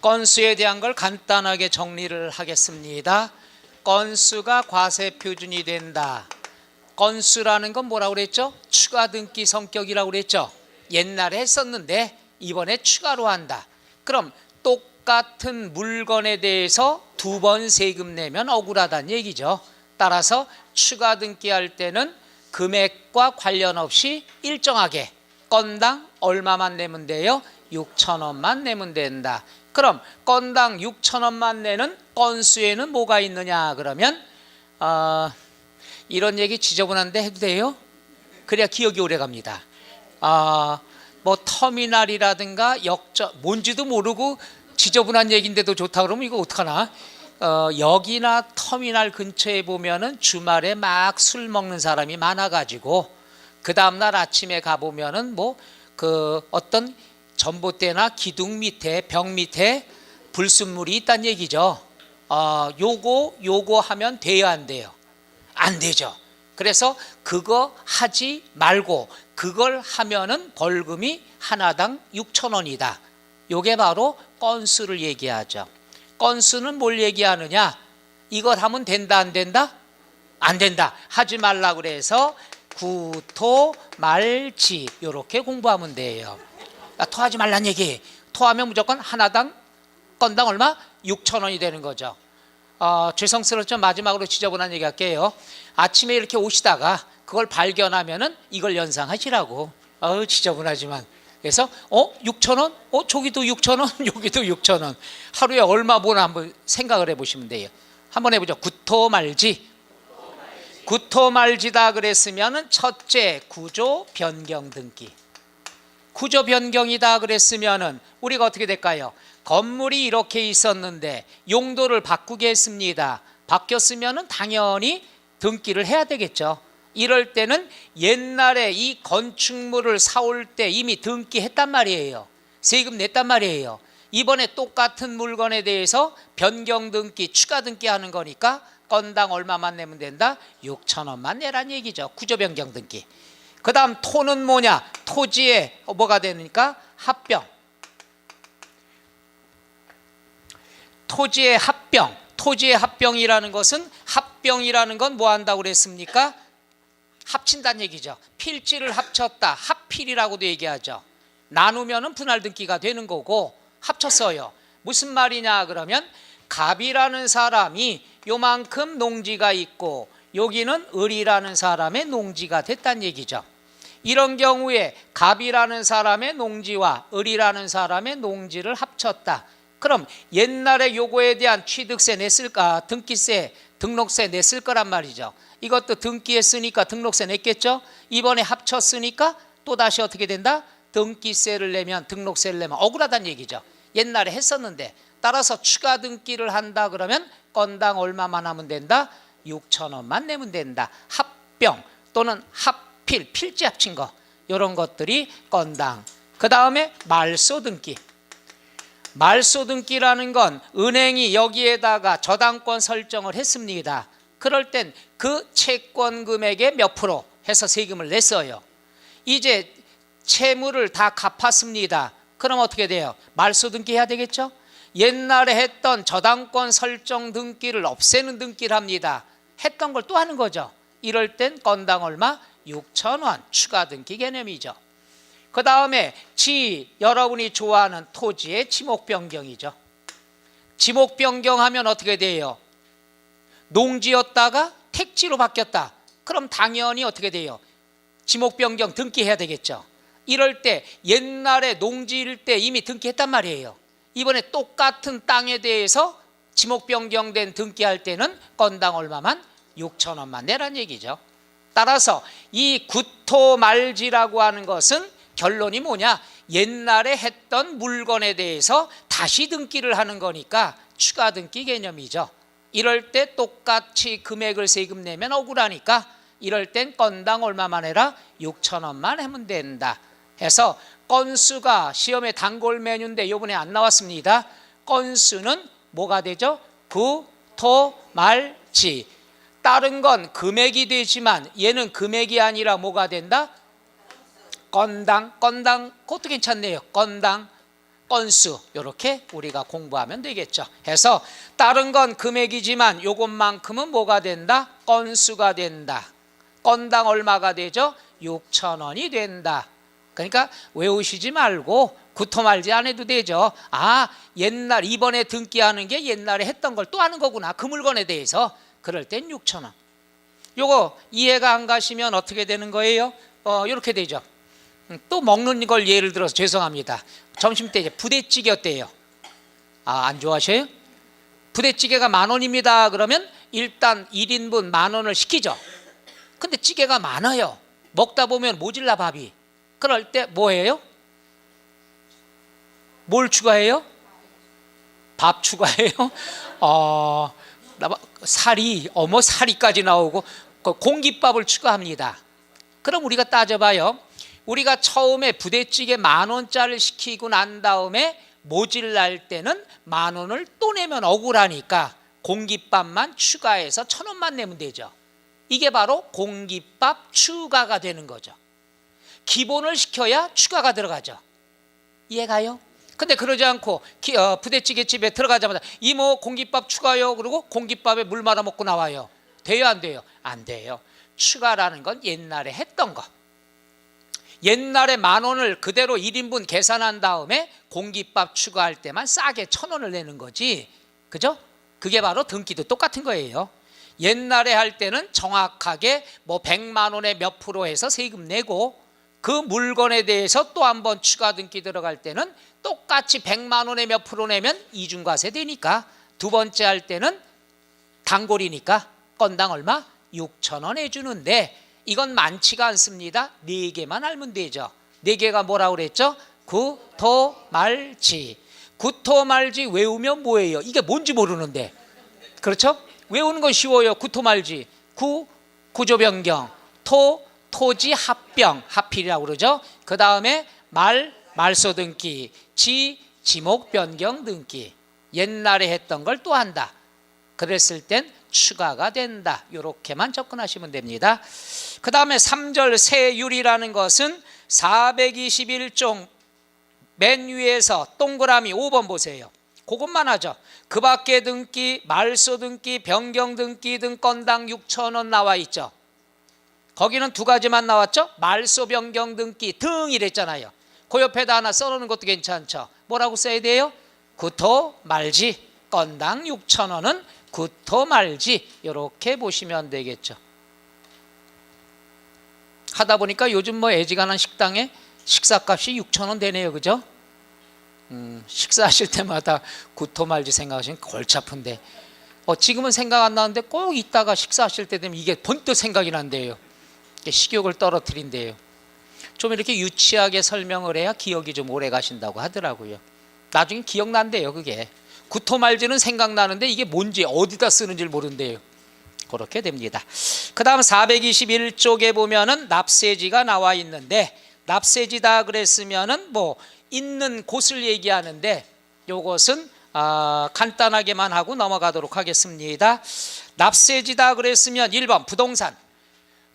건수에 대한 걸 간단하게 정리를 하겠습니다. 건수가 과세 표준이 된다. 건수라는 건 뭐라고 그랬죠? 추가 등기 성격이라고 그랬죠? 옛날에 했었는데 이번에 추가로 한다. 그럼 똑같은 물건에 대해서 두 번 세금 내면 억울하다는 얘기죠. 따라서 추가 등기할 때는 금액과 관련 없이 일정하게 건당 얼마만 내면 돼요? 6,000원만 내면 된다. 그럼 건당 6,000원만 내는 건수에는 뭐가 있느냐 그러면 이런 얘기 지저분한데 해도 돼요? 그래야 기억이 오래 갑니다. 뭐 터미널이라든가 역전 뭔지도 모르고 지저분한 얘기인데도 좋다 그러면 이거 어떡하나? 역이나 터미널 근처에 보면은 주말에 막 술 먹는 사람이 많아가지고 그 다음날 아침에 가보면은 뭐 그 어떤 전봇대나 기둥 밑에 벽 밑에 불순물이 있다는 얘기죠. 요거 하면 돼요, 안 돼요? 안 되죠. 그래서 그거 하지 말고 그걸 하면은 벌금이 하나당 6,000원이다. 요게 바로 건수를 얘기하죠. 건수는 뭘 얘기하느냐? 이걸 하면 된다, 안 된다? 안 된다. 하지 말라 그래서 구토 말지 요렇게 공부하면 돼요. 토하지 말란 얘기. 토하면 무조건 하나당 건당 얼마? 6,000원이 되는 거죠. 죄송스럽지만 마지막으로 지저분한 얘기 할게요. 아침에 이렇게 오시다가 그걸 발견하면은 이걸 연상하시라고. 지저분하지만. 그래서 6,000원? 저기도 6,000원? 여기도 6,000원. 하루에 얼마 보나 한번 생각을 해보시면 돼요. 한번 해보죠. 구토 말지. 구토 말지다 그랬으면은 첫째 구조 변경 등기. 구조 변경이다 그랬으면은 우리가 어떻게 될까요? 건물이 이렇게 있었는데 용도를 바꾸게 했습니다. 바뀌었으면은 당연히 등기를 해야 되겠죠. 이럴 때는 옛날에 이 건축물을 사올 때 이미 등기했단 말이에요. 세금 냈단 말이에요. 이번에 똑같은 물건에 대해서 변경 등기, 추가 등기하는 거니까 건당 얼마만 내면 된다? 6,000원만 내란 얘기죠. 구조 변경 등기. 그 다음 토는 뭐냐? 토지에 뭐가 되니까? 합병. 토지의 합병. 토지의 합병이라는 것은 합병이라는 건 뭐 한다고 그랬습니까? 합친다는 얘기죠. 필지를 합쳤다. 합필이라고도 얘기하죠. 나누면은 분할 등기가 되는 거고 합쳤어요. 무슨 말이냐 그러면 갑이라는 사람이 요만큼 농지가 있고 여기는 을이라는 사람의 농지가 됐다는 얘기죠. 이런 경우에 갑이라는 사람의 농지와 을이라는 사람의 농지를 합쳤다. 그럼 옛날에 요거에 대한 취득세 냈을까? 등기세, 등록세 냈을 거란 말이죠. 이것도 등기했으니까 등록세 냈겠죠. 이번에 합쳤으니까 또다시 어떻게 된다? 등기세를 내면, 등록세를 내면 억울하다는 얘기죠. 옛날에 했었는데. 따라서 추가 등기를 한다 그러면 건당 얼마만 하면 된다? 6,000원만 내면 된다. 합병 또는 합필, 필지 합친 거 이런 것들이 건당. 그 다음에 말소 등기. 말소 등기라는 건 은행이 여기에다가 저당권 설정을 했습니다. 그럴 땐 그 채권 금액의 몇 프로 해서 세금을 냈어요. 이제 채무를 다 갚았습니다. 그럼 어떻게 돼요? 말소 등기 해야 되겠죠? 옛날에 했던 저당권 설정 등기를 없애는 등기를 합니다. 했던 걸 또 하는 거죠. 이럴 땐 건당 얼마? 6,000원 추가 등기 개념이죠. 그 다음에 여러분이 좋아하는 토지의 지목 변경이죠. 지목 변경하면 어떻게 돼요? 농지였다가 택지로 바뀌었다. 그럼 당연히 어떻게 돼요? 지목 변경 등기해야 되겠죠. 이럴 때 옛날에 농지일 때 이미 등기했단 말이에요. 이번에 똑같은 땅에 대해서 지목 변경된 등기할 때는 건당 얼마만? 6,000원만 내란 얘기죠. 따라서 이 구토 말지라고 하는 것은 결론이 뭐냐? 옛날에 했던 물건에 대해서 다시 등기를 하는 거니까 추가 등기 개념이죠. 이럴 때 똑같이 금액을 세금 내면 억울하니까 이럴 땐 건당 얼마만 해라? 6,000원만 하면 된다. 해서 건수가 시험에 단골 메뉴인데 이번에 안 나왔습니다. 건수는 뭐가 되죠? 구, 토, 말, 지. 다른 건 금액이 되지만 얘는 금액이 아니라 뭐가 된다? 건당. 그것도 괜찮네요. 건당. 건수 이렇게 우리가 공부하면 되겠죠. 해서 다른 건 금액이지만 요것만큼은 뭐가 된다? 건수가 된다. 건당 얼마가 되죠? 6,000원이 된다. 그러니까 외우시지 말고 구토 말지 안 해도 되죠. 아, 옛날 이번에 등기하는 게 옛날에 했던 걸 또 하는 거구나. 그 물건에 대해서. 그럴 땐 6,000원. 요거 이해가 안 가시면 어떻게 되는 거예요? 이렇게 되죠. 또 먹는 걸 예를 들어서 죄송합니다. 점심때 이제 부대찌개 어때요? 아, 안 좋아하셔요? 부대찌개가 10,000원입니다. 그러면 일단 1인분 10,000원을 시키죠. 근데 찌개가 많아요. 먹다 보면 모질라 밥이. 그럴 때 뭐예요? 뭘 추가해요? 밥 추가해요? 사리, 사리까지 나오고 공깃밥을 추가합니다. 그럼 우리가 따져봐요. 우리가 처음에 부대찌개 10,000원짜리를 시키고 난 다음에 모질랄 때는 10,000원을 또 내면 억울하니까 공깃밥만 추가해서 1,000원만 내면 되죠. 이게 바로 공깃밥 추가가 되는 거죠. 기본을 시켜야 추가가 들어가죠. 이해가요? 근데 그러지 않고 부대찌개 집에 들어가자마자 이모 공깃밥 추가요. 그리고 공깃밥에 물 말아 먹고 나와요. 돼요, 안 돼요? 안 돼요. 추가라는 건 옛날에 했던 거. 옛날에 10,000원을 그대로 1인분 계산한 다음에 공깃밥 추가할 때만 싸게 1,000원을 내는 거지. 그죠? 그게 바로 등기도 똑같은 거예요. 옛날에 할 때는 정확하게 100만 원에 몇 프로 해서 세금 내고 그 물건에 대해서 또 한 번 추가 등기 들어갈 때는 똑같이 100만 원에 몇 프로 내면 이중과세 되니까 두 번째 할 때는 단골이니까 건당 얼마? 6,000원 해주는데 이건 많지가 않습니다. 4개만 알면 되죠. 4개가 뭐라고 그랬죠? 구토말지. 구토말지 외우면 뭐예요? 이게 뭔지 모르는데. 그렇죠? 외우는 건 쉬워요. 구토말지. 구조변경. 토지 합병. 합필이라고 그러죠. 그 다음에 말소 등기. 지목 변경 등기. 옛날에 했던 걸 또 한다. 그랬을 땐 추가가 된다. 이렇게만 접근하시면 됩니다. 그 다음에 3절 세율이라는 것은 421종 맨 위에서 동그라미 5번 보세요. 그것만 하죠. 그 밖에 등기, 말소 등기, 변경 등기 등 건당 6,000원 나와 있죠. 거기는 두 가지만 나왔죠. 말소 변경 등기 등 이랬잖아요. 그 옆에다 하나 써놓는 것도 괜찮죠. 뭐라고 써야 돼요? 구토 말지. 건당 6,000원은 구토 말지. 이렇게 보시면 되겠죠. 하다 보니까 요즘 애지간한 식당에 식사값이 6,000원 되네요. 그죠? 식사하실 때마다 구토 말지 생각하시면 골치 아픈데 지금은 생각 안 나는데 꼭 이따가 식사하실 때 되면 이게 번뜩 생각이 난대요. 식욕을 떨어뜨린대요. 좀 이렇게 유치하게 설명을 해야 기억이 좀 오래 가신다고 하더라고요. 나중에 기억난대요. 그게 구토 말지는 생각나는데 이게 뭔지 어디다 쓰는지 모른대요. 그렇게 됩니다. 그 다음 421쪽에 보면은 납세지가 나와 있는데 납세지다 그랬으면은 있는 곳을 얘기하는데 요것은 간단하게만 하고 넘어가도록 하겠습니다. 납세지다 그랬으면 1번 부동산.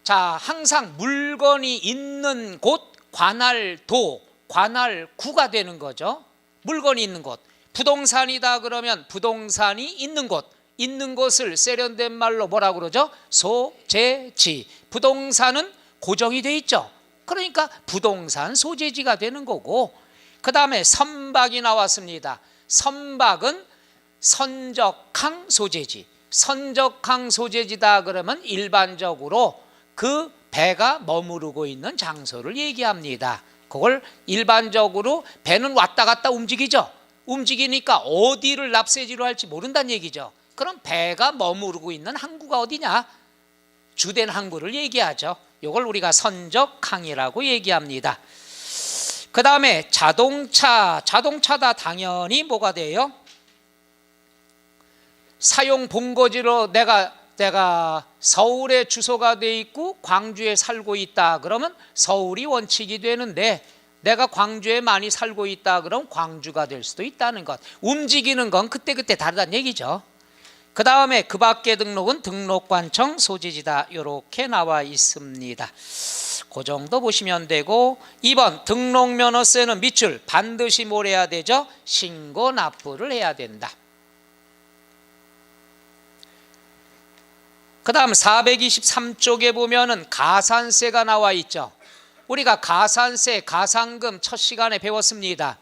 자, 항상 물건이 있는 곳 관할도, 관할구가 되는 거죠. 물건이 있는 곳. 부동산이다 그러면 부동산이 있는 곳. 있는 곳을 세련된 말로 뭐라고 그러죠? 소재지. 부동산은 고정이 돼 있죠. 그러니까 부동산 소재지가 되는 거고, 그 다음에 선박이 나왔습니다. 선박은 선적항 소재지. 선적항 소재지다 그러면 일반적으로 그 배가 머무르고 있는 장소를 얘기합니다. 그걸 일반적으로 배는 왔다 갔다 움직이죠. 움직이니까 어디를 납세지로 할지 모른다는 얘기죠. 그럼 배가 머무르고 있는 항구가 어디냐? 주된 항구를 얘기하죠. 이걸 우리가 선적항이라고 얘기합니다. 그 다음에 자동차다 당연히 뭐가 돼요? 사용 본거지로 내가 서울에 주소가 돼 있고 광주에 살고 있다 그러면 서울이 원칙이 되는데 내가 광주에 많이 살고 있다 그러면 광주가 될 수도 있다는 것. 움직이는 건 그때그때 다르다는 얘기죠. 그 다음에 그 밖의 등록은 등록관청 소지지다 이렇게 나와 있습니다. 그 정도 보시면 되고, 2번 등록면허세는 밑줄 반드시 뭘 해야 되죠? 신고 납부를 해야 된다. 그 다음 423쪽에 보면은 가산세가 나와 있죠. 우리가 가산세, 가산금 첫 시간에 배웠습니다.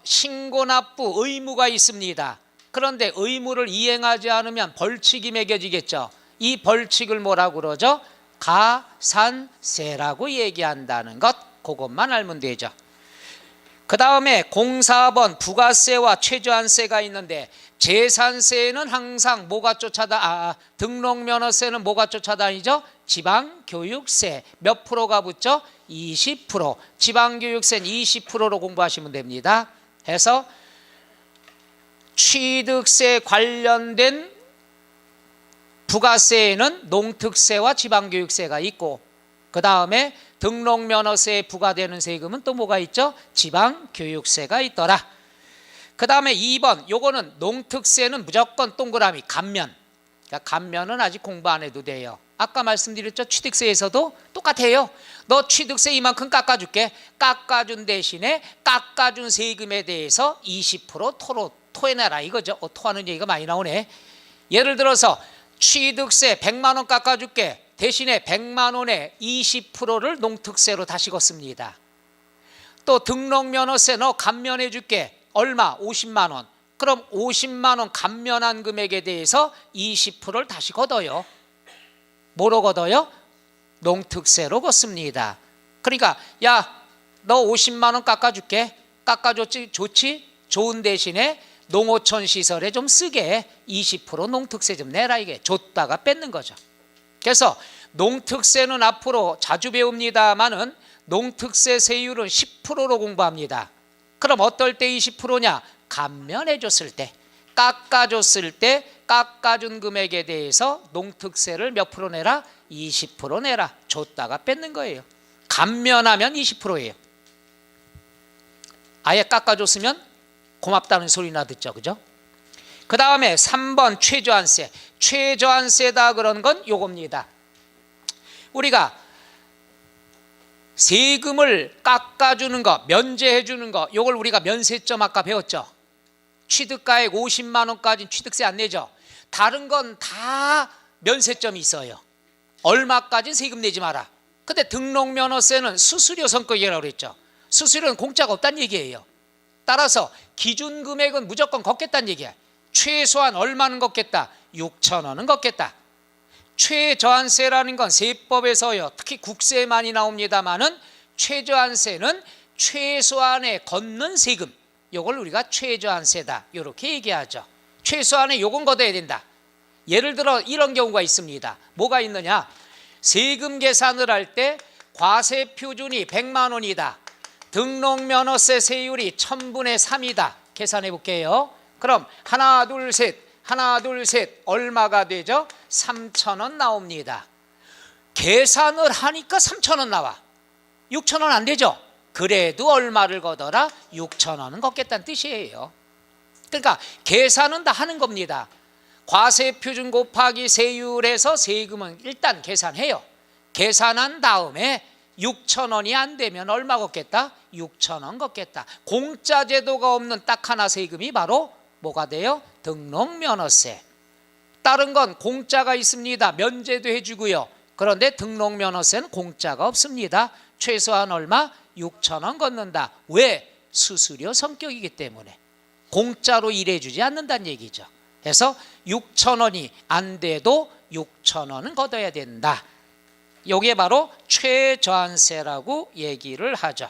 신고 납부 의무가 있습니다. 그런데 의무를 이행하지 않으면 벌칙이 매겨지겠죠. 이 벌칙을 뭐라고 그러죠? 가산세라고 얘기한다는 것, 그것만 알면 되죠. 그 다음에 04번 부가세와 최저한세가 있는데, 재산세는 항상 뭐가 등록면허세는 뭐가 쫓아다니죠? 지방교육세. 몇 프로가 붙죠? 20%. 지방교육세는 20%로 공부하시면 됩니다. 해서 취득세 관련된 부가세에는 농특세와 지방교육세가 있고, 그 다음에 등록면허세에 부과되는 세금은 또 뭐가 있죠? 지방교육세가 있더라. 그 다음에 2번 요거는 농특세는 무조건 동그라미 감면. 그러니까 감면은 아직 공부 안 해도 돼요. 아까 말씀드렸죠? 취득세에서도 똑같아요. 너 취득세 이만큼 깎아줄게. 깎아준 대신에 깎아준 세금에 대해서 20% 토해내라 이거죠. 토하는 얘기가 많이 나오네. 예를 들어서 취득세 100만 원 깎아줄게. 대신에 100만 원에 20%를 농특세로 다시 걷습니다. 또 등록면허세 너 감면해 줄게. 얼마? 50만 원. 그럼 50만 원 감면한 금액에 대해서 20%를 다시 걷어요. 뭐로 걷어요? 농특세로 걷습니다. 그러니까 야, 너 50만 원 깎아줄게. 깎아줬지? 좋지? 좋은 대신에 농어촌 시설에 좀 쓰게 20% 농특세 좀 내라, 이게 줬다가 뺏는 거죠. 그래서 농특세는 앞으로 자주 배웁니다만은 농특세 세율은 10%로 공부합니다. 그럼 어떨 때 20%냐? 감면해 줬을 때, 깎아줬을 때 깎아준 금액에 대해서 농특세를 몇 프로 내라? 20% 내라. 줬다가 뺏는 거예요. 감면하면 20%예요. 아예 깎아줬으면 고맙다는 소리나 듣죠, 그죠? 그 다음에 3번 최저한세. 최저한세다 그런 건 요겁니다. 우리가 세금을 깎아주는 거, 면제해주는 거, 요걸 우리가 면세점 아까 배웠죠. 취득가액 50만 원까지는 취득세 안 내죠. 다른 건 다 면세점이 있어요. 얼마까지는 세금 내지 마라. 근데 등록면허세는 수수료 성격이라고 그랬죠. 수수료는 공짜가 없다는 얘기예요. 따라서 기준 금액은 무조건 걷겠다는 얘기야. 최소한 얼마는 걷겠다? 6천 원은 걷겠다. 최저한세라는 건 세법에서요, 특히 국세에 많이 나옵니다만은 최저한세는 최소한에 걷는 세금, 요걸 우리가 최저한세다 이렇게 얘기하죠. 최소한에 요건 걷어야 된다. 예를 들어 이런 경우가 있습니다. 뭐가 있느냐? 세금 계산을 할 때 과세 표준이 100만 원이다. 등록면허세 세율이 1000분의 3이다. 계산해 볼게요. 그럼 하나 둘 셋 얼마가 되죠? 3,000원 나옵니다. 계산을 하니까 3,000원 나와. 6,000원 안 되죠? 그래도 얼마를 걷어라? 6,000원은 걷겠다는 뜻이에요. 그러니까 계산은 다 하는 겁니다. 과세표준 곱하기 세율에서 세금은 일단 계산해요. 계산한 다음에 6,000원이 안 되면 얼마 걷겠다? 6,000원 걷겠다. 공짜 제도가 없는 딱 하나 세금이 바로 뭐가 돼요? 등록면허세. 다른 건 공짜가 있습니다. 면제도 해주고요. 그런데 등록면허세는 공짜가 없습니다. 최소한 얼마? 6,000원 걷는다. 왜? 수수료 성격이기 때문에. 공짜로 일해주지 않는다는 얘기죠. 그래서 6,000원이 안 돼도 6,000원은 걷어야 된다. 이게 바로 최저한세라고 얘기를 하죠.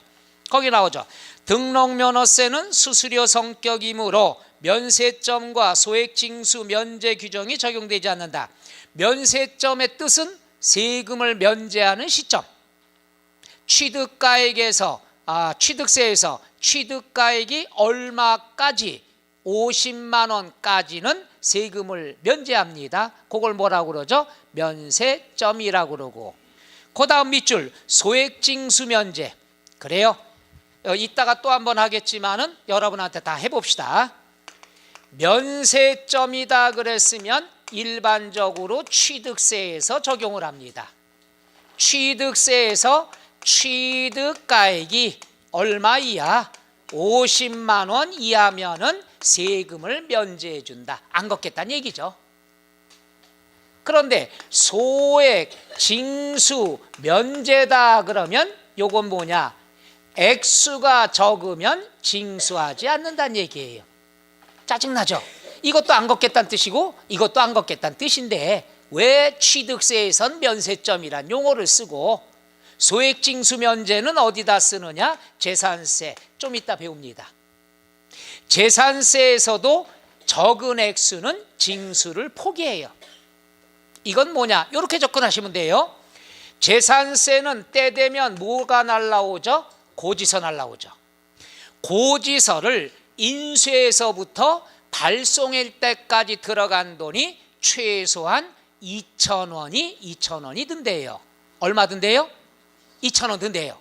거기 나오죠. 등록면허세는 수수료 성격이므로 면세점과 소액징수 면제 규정이 적용되지 않는다. 면세점의 뜻은 세금을 면제하는 시점. 취득세에서 취득가액이 얼마까지 50만 원까지는 세금을 면제합니다. 그걸 뭐라고 그러죠? 면세점이라고 그러고, 그 다음 밑줄 소액징수 면제. 그래요. 이따가 또 한번 하겠지만은 여러분한테 다 해봅시다. 면세점이다 그랬으면 일반적으로 취득세에서 적용을 합니다. 취득세에서 취득가액이 얼마 이하? 50만 원 이하면은 세금을 면제해 준다. 안 걷겠다는 얘기죠. 그런데 소액 징수 면제다 그러면 요건 뭐냐? 액수가 적으면 징수하지 않는다는 얘기예요. 짜증나죠? 이것도 안 걷겠다는 뜻이고 이것도 안 걷겠다는 뜻인데 왜 취득세에선 면세점이란 용어를 쓰고 소액징수 면제는 어디다 쓰느냐? 재산세. 좀 이따 배웁니다. 재산세에서도 적은 액수는 징수를 포기해요. 이건 뭐냐? 이렇게 접근하시면 돼요. 재산세는 때 되면 뭐가 날라오죠? 고지서 날라오죠. 고지서를 인쇄에서부터 발송일 때까지 들어간 돈이 최소한 2,000원이 든대요. 얼마 든대요? 2,000원 든대요.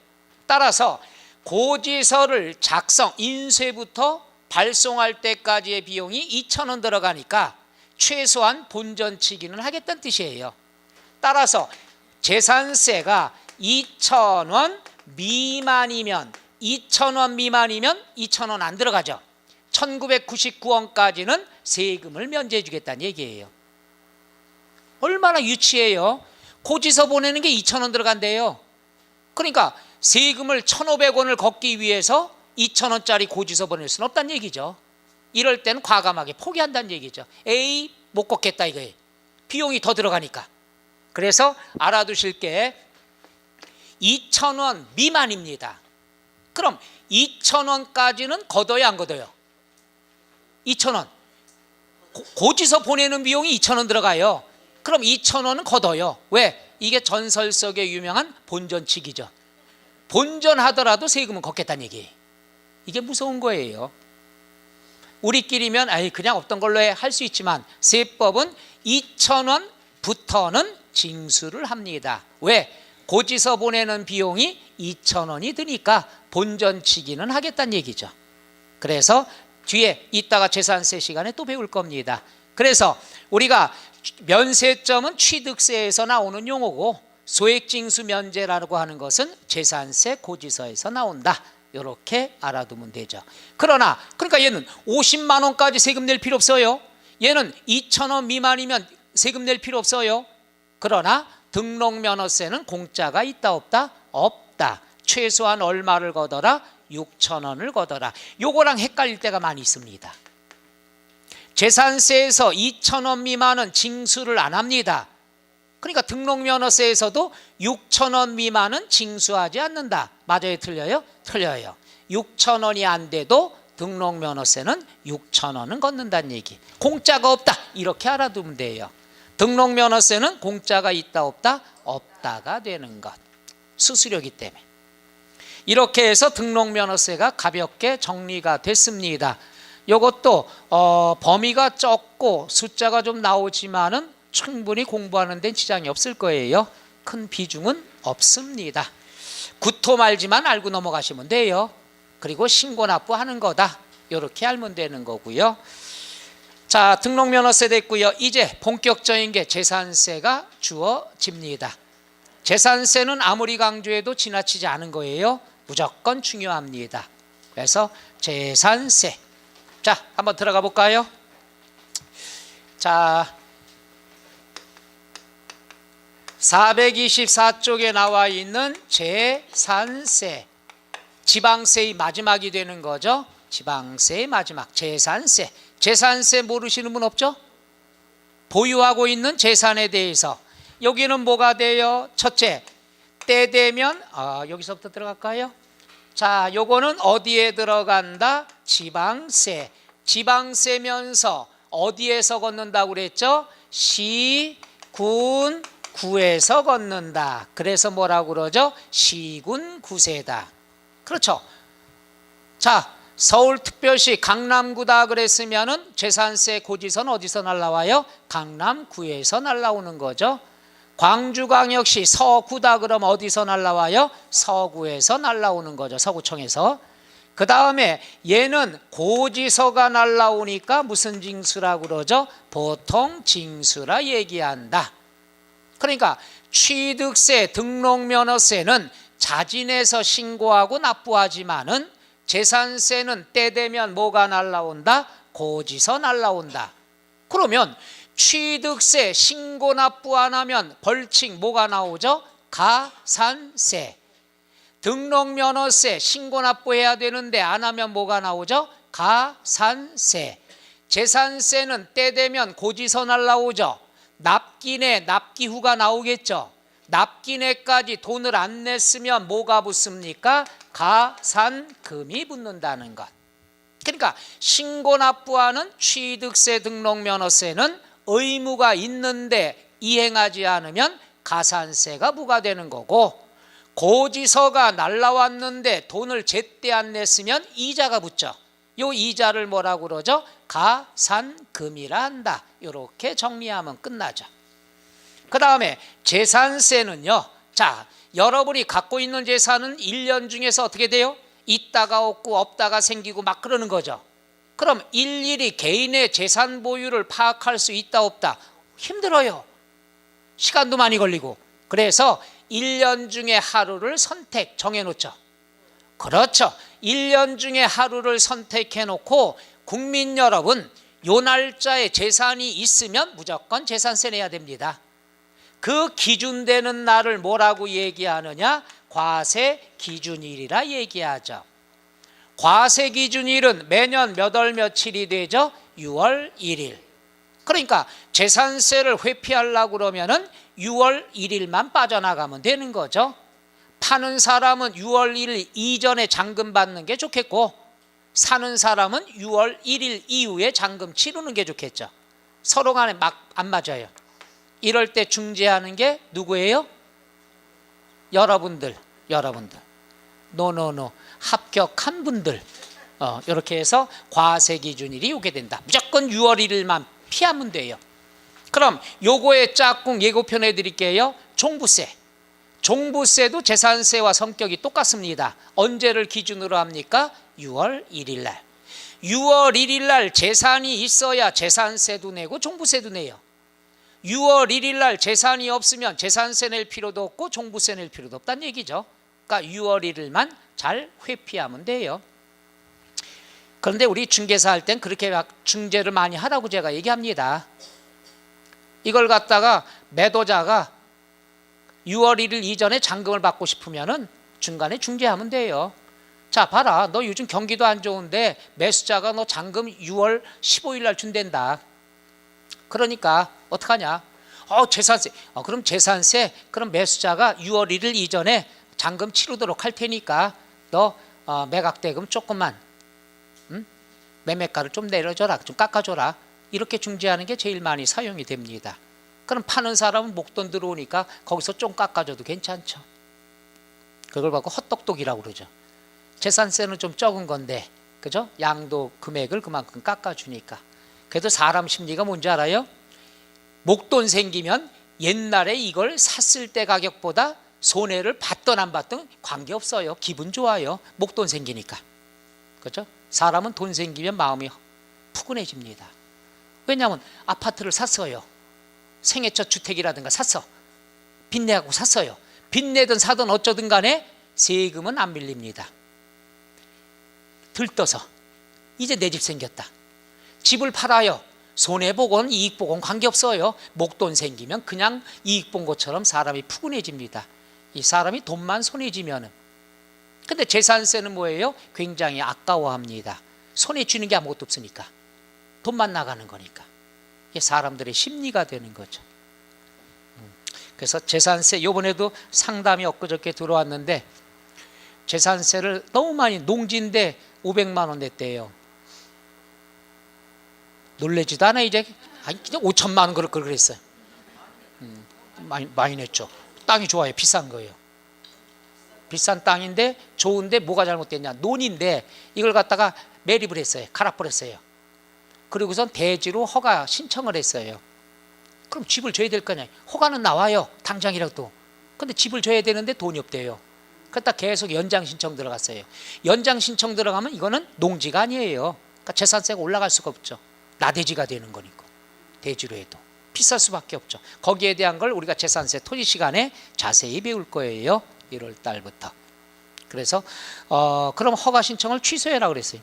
따라서 고지서를 작성, 인쇄부터 발송할 때까지의 비용이 2,000원 들어가니까 최소한 본전치기는 하겠다는 뜻이에요. 따라서 재산세가 2,000원 미만이면 2,000원 안 들어가죠. 1999원까지는 세금을 면제해 주겠다는 얘기예요. 얼마나 유치해요. 고지서 보내는 게 2,000원 들어간대요. 그러니까 세금을 1,500원을 걷기 위해서 2,000원짜리 고지서 보낼 수는 없다는 얘기죠. 이럴 때는 과감하게 포기한다는 얘기죠. 에이, 못 걷겠다 이거예요. 비용이 더 들어가니까. 그래서 알아두실 게 2,000원 미만입니다. 그럼 2,000원까지는 걷어요, 안 걷어요? 2,000원. 고지서 보내는 비용이 2,000원 들어가요. 그럼 2,000원은 걷어요. 왜? 이게 전설 속의 유명한 본전치기죠. 본전하더라도 세금은 걷겠다는 얘기예요. 이게 무서운 거예요. 우리끼리면 그냥 없던 걸로 할 수 있지만 세법은 2,000원부터는 징수를 합니다. 왜? 고지서 보내는 비용이 2,000원이 드니까 본전치기는 하겠다는 얘기죠. 그래서 뒤에 이따가 재산세 시간에 또 배울 겁니다. 그래서 우리가 면세점은 취득세에서 나오는 용어고 소액징수 면제라고 하는 것은 재산세 고지서에서 나온다. 이렇게 알아두면 되죠. 그러니까 얘는 50만 원까지 세금 낼 필요 없어요. 얘는 2,000원 미만이면 세금 낼 필요 없어요. 그러나 등록면허세는 공짜가 있다 없다? 없다. 최소한 얼마를 걷어라? 6,000원을 걷어라. 요거랑 헷갈릴 때가 많이 있습니다. 재산세에서 2,000원 미만은 징수를 안 합니다. 그러니까 등록면허세에서도 6,000원 미만은 징수하지 않는다. 맞아요? 틀려요? 틀려요. 6,000원이 안 돼도 등록면허세는 6,000원은 걷는다는 얘기. 공짜가 없다. 이렇게 알아두면 돼요. 등록면허세는 공짜가 있다 없다? 없다가 되는 것. 수수료기 때문에. 이렇게 해서 등록면허세가 가볍게 정리가 됐습니다. 이것도 범위가 적고 숫자가 좀 나오지만은 충분히 공부하는 데는 지장이 없을 거예요. 큰 비중은 없습니다. 구토 말지만 알고 넘어가시면 돼요. 그리고 신고납부하는 거다. 이렇게 알면 되는 거고요. 자, 등록면허세 됐고요. 이제 본격적인 게 재산세가 주어집니다. 재산세는 아무리 강조해도 지나치지 않은 거예요. 무조건 중요합니다. 그래서 재산세. 자, 한번 들어가 볼까요? 자, 424쪽에 나와 있는 재산세. 지방세의 마지막이 되는 거죠. 지방세의 마지막 재산세. 재산세 모르시는 분 없죠? 보유하고 있는 재산에 대해서 여기는 뭐가 돼요? 첫째, 때 되면 여기서부터 들어갈까요? 자, 요거는 어디에 들어간다? 지방세. 지방세면서 어디에서 걷는다고 그랬죠? 시, 군, 구에서 걷는다. 그래서 뭐라고 그러죠? 시군 구세다. 그렇죠. 자, 서울특별시 강남구다 그랬으면은 재산세 고지서는 어디서 날라와요? 강남구에서 날라오는 거죠. 광주광역시 서구다 그러면 어디서 날라와요? 서구에서 날라오는 거죠. 서구청에서. 그 다음에 얘는 고지서가 날라오니까 무슨 징수라고 그러죠? 보통 징수라 얘기한다. 그러니까 취득세, 등록면허세는 자진해서 신고하고 납부하지만은 재산세는 때 되면 뭐가 날라온다? 고지서 날라온다. 그러면 취득세 신고 납부 안 하면 벌칙 뭐가 나오죠? 가산세. 등록면허세 신고 납부해야 되는데 안 하면 뭐가 나오죠? 가산세. 재산세는 때 되면 고지서 날라오죠. 납기내, 납기후가 나오겠죠. 납기내까지 돈을 안 냈으면 뭐가 붙습니까? 가산금이 붙는다는 것. 그러니까 신고 납부하는 취득세, 등록면허세는 의무가 있는데 이행하지 않으면 가산세가 부과되는 거고, 고지서가 날라왔는데 돈을 제때 안 냈으면 이자가 붙죠. 요 이자를 뭐라고 그러죠? 가산금이라 한다. 이렇게 정리하면 끝나죠. 그 다음에 재산세는요, 자, 여러분이 갖고 있는 재산은 1년 중에서 어떻게 돼요? 있다가 없고 없다가 생기고 막 그러는 거죠. 그럼 일일이 개인의 재산 보유를 파악할 수 있다 없다? 힘들어요. 시간도 많이 걸리고. 그래서 1년 중에 하루를 정해 놓죠. 그렇죠. 1년 중에 하루를 선택해 놓고 국민 여러분, 요 날짜에 재산이 있으면 무조건 재산세 내야 됩니다. 그 기준되는 날을 뭐라고 얘기하느냐? 과세 기준일이라 얘기하죠. 과세 기준일은 매년 몇 월 며칠이 되죠? 6월 1일. 그러니까 재산세를 회피하려고 그러면은 6월 1일만 빠져나가면 되는 거죠. 파는 사람은 6월 1일 이전에 잔금 받는 게 좋겠고, 사는 사람은 6월 1일 이후에 잔금 치르는 게 좋겠죠. 서로 간에 막 안 맞아요. 이럴 때 중재하는 게 누구예요? 여러분들. 노 합격한 분들. 이렇게 해서 과세 기준일이 오게 된다. 무조건 6월 1일만 피하면 돼요. 그럼 요거의 짝꿍 예고편 해드릴게요. 종부세. 종부세도 재산세와 성격이 똑같습니다. 언제를 기준으로 합니까? 6월 1일 날. 6월 1일 날 재산이 있어야 재산세도 내고 종부세도 내요. 6월 1일 날 재산이 없으면 재산세 낼 필요도 없고 종부세 낼 필요도 없다는 얘기죠. 그러니까 6월 1일만 잘 회피하면 돼요. 그런데 우리 중개사 할 땐 그렇게 막 중재를 많이 하라고 제가 얘기합니다. 이걸 갖다가 매도자가 6월 1일 이전에 잔금을 받고 싶으면은 중간에 중재하면 돼요. 자, 봐라, 너 요즘 경기도 안 좋은데 매수자가 너 잔금 6월 15일 날 준댄다. 그러니까 어떡하냐? 재산세. 그럼 재산세. 그럼 매수자가 6월 1일 이전에 잔금 치르도록 할 테니까 너 매각대금 조금만, 매매가를 좀 내려줘라, 좀 깎아줘라. 이렇게 중재하는 게 제일 많이 사용이 됩니다. 그럼 파는 사람은 목돈 들어오니까 거기서 좀 깎아줘도 괜찮죠. 그걸 갖고 헛똑똑이라고 그러죠. 재산세는 좀 적은 건데, 그죠? 양도 금액을 그만큼 깎아주니까. 그래도 사람 심리가 뭔지 알아요? 목돈 생기면 옛날에 이걸 샀을 때 가격보다 손해를 받든 안 받든 관계없어요. 기분 좋아요. 목돈 생기니까. 그죠? 사람은 돈 생기면 마음이 푸근해집니다. 왜냐하면 아파트를 샀어요. 생애 첫 주택이라든가 샀어. 빚내고 샀어요. 빚내든 사든 어쩌든 간에 세금은 안 밀립니다. 들떠서 이제 내 집 생겼다. 집을 팔아요. 손해보건 이익보건 관계없어요. 목돈 생기면 그냥 이익 본 것처럼 사람이 푸근해집니다. 이 사람이 돈만 손해지면은. 근데 재산세는 뭐예요? 굉장히 아까워합니다. 손해 쥐는 게 아무것도 없으니까. 돈만 나가는 거니까. 이게 사람들의 심리가 되는 거죠. 그래서 재산세 요번에도 상담이 엊그저께 들어왔는데 재산세를 너무 많이, 농지인데 500만 원 냈대요. 놀래지도 않아. 이제 그냥 5천만 원 그랬어요. 많이 냈죠. 땅이 좋아요. 비싼 거예요. 비싼 땅인데 좋은데 뭐가 잘못됐냐? 논인데 이걸 갖다가 매립을 했어요. 갈아버렸어요. 그리고선 대지로 허가 신청을 했어요. 그럼 집을 줘야 될 거냐? 허가는 나와요. 당장이라도. 근데 집을 줘야 되는데 돈이 없대요. 그러다 계속 연장 신청 들어갔어요. 연장 신청 들어가면 이거는 농지가 아니에요. 그러니까 재산세가 올라갈 수가 없죠. 나대지가 되는 거니까. 대지로 해도 비쌀 수밖에 없죠. 거기에 대한 걸 우리가 재산세 토지 시간에 자세히 배울 거예요. 1월 달부터. 그래서 그럼 허가 신청을 취소해라 그랬어요.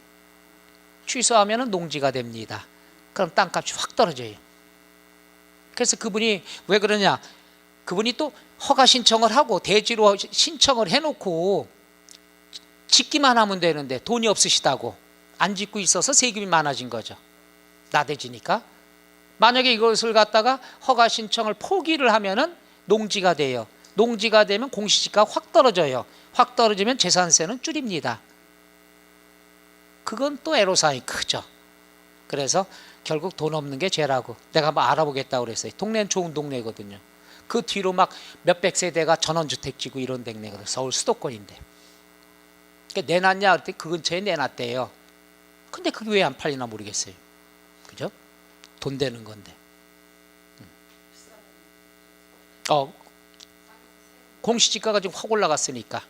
취소하면은 농지가 됩니다. 그럼 땅값이 확 떨어져요. 그래서 그분이 왜 그러냐? 그분이 또 허가 신청을 하고 대지로 신청을 해놓고 짓기만 하면 되는데 돈이 없으시다고 안 짓고 있어서 세금이 많아진 거죠. 나대지니까. 만약에 이것을 갖다가 허가 신청을 포기를 하면은 농지가 돼요. 농지가 되면 공시지가가 확 떨어져요. 확 떨어지면 재산세는 줄입니다. 그건 또 애로사항이 크죠. 그래서 결국 돈 없는 게 죄라고 내가 한번 알아보겠다고 그랬어요. 동네는 좋은 동네거든요. 그 뒤로 막 몇백 세대가 전원주택 지고 이런 동네거든요. 서울 수도권인데. 그러니까 내놨냐 그랬더니 그 근처에 내놨대요. 근데 그게 왜 안 팔리나 모르겠어요. 그죠? 돈 되는 건데. 공시지가가 지금 확 올라갔으니까.